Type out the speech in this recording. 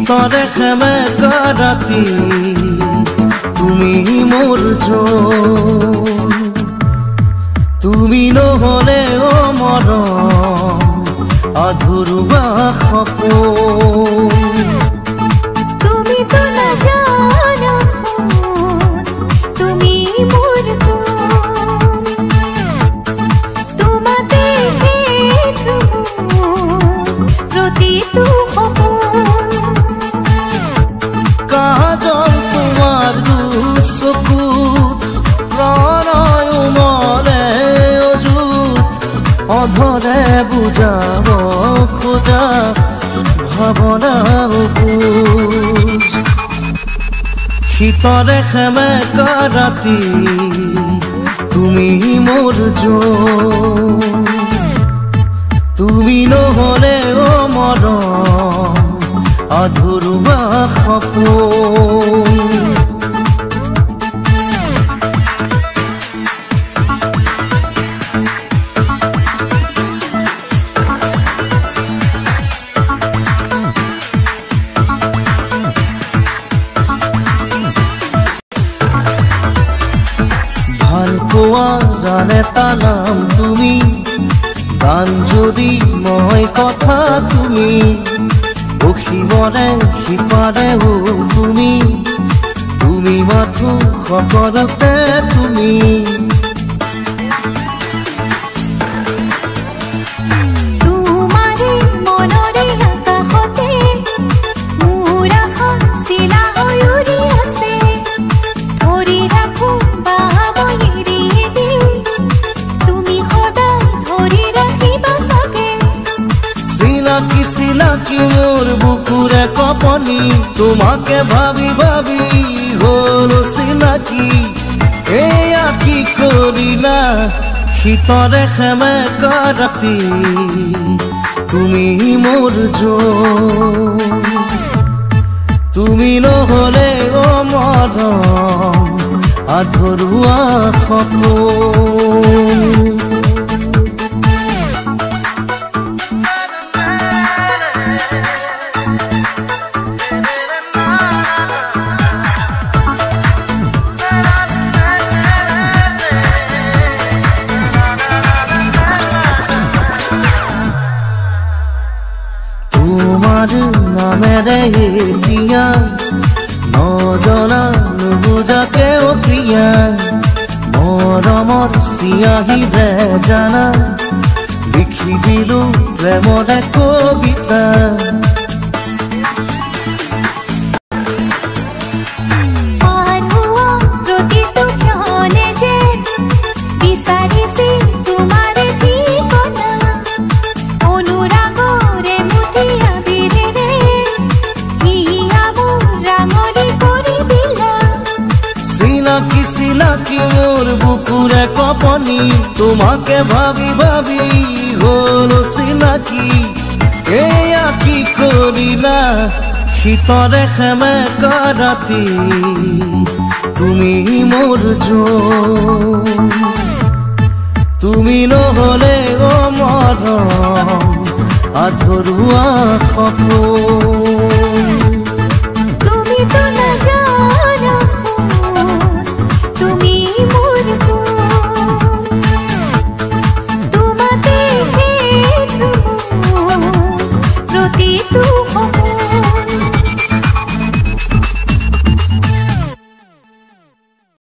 শীতৰে সেমেকা ৰাতি তুমি মোৰ জন তুমি নহলে অ মৰম আধৰুৱা সপোন তুমি তো নাজানো তুমি মোৰ কোন তোমাতে প্ৰতিটো সপোন কাজল তোমাৰ দুচকুত প্ৰণয় মনে অযুত অধৰে বুজাব খোজা ভাৱনা বুজ শীতৰে সেমেকা ৰাতি তুমি মোৰ জন তুমি নহলে অ মৰম আধৰুৱা সপোন ভাল পোৱা গান এটা নাম তুমি গান যদি মই কথা তুমি অসীমৰে সিপাৰেও তুমি তুমি মাথো সকলোতে তুমি তোমাৰে মনৰে আকাশতে মোৰ আশা চিলা হৈ উৰি আছে ধৰি ৰাখো বাহাবই এৰি দিওঁ তুমি সদায় ধৰি ৰাখিবা চাগে চিনাকি চিনাকি মোৰ বুকুৰে কপনি তোমাকে ভাবি ভাবি হল চিনাকি এয়া কি কৰিলা শীতৰে সেমেকা ৰাতি তুমি মোৰ জন তুমি নহলে অ মৰম আধৰুৱা সপোন তোমাৰ নামেৰে এতিয়া নজনা নুবুজাকে অপ্ৰিয়া মৰমৰ চিয়াহীৰে জানা লিখি দিলো প্ৰেমৰে কবিতা পাৰ হোৱা প্ৰতিটো ক্ষণে যে বিচাৰিছে তোমাৰে ঠিকনা অনুৰাগৰে মুঠি আবিৰেৰে হিয়াবোৰ ৰাঙলী কৰি দিলা চিনাকি চিনাকি মোৰ বুকুৰে কপনি তোমাকে ভাবি ভাবি হল চিনাকি এয়া কি কৰিলা শীতৰে সেমেকা ৰাতি তুমি মোৰ জন তুমি নহলে অ মৰম আধৰুৱা সপোন তুমি তো নাজানো তুমি মোৰ কোন তোমাতে প্ৰতিটো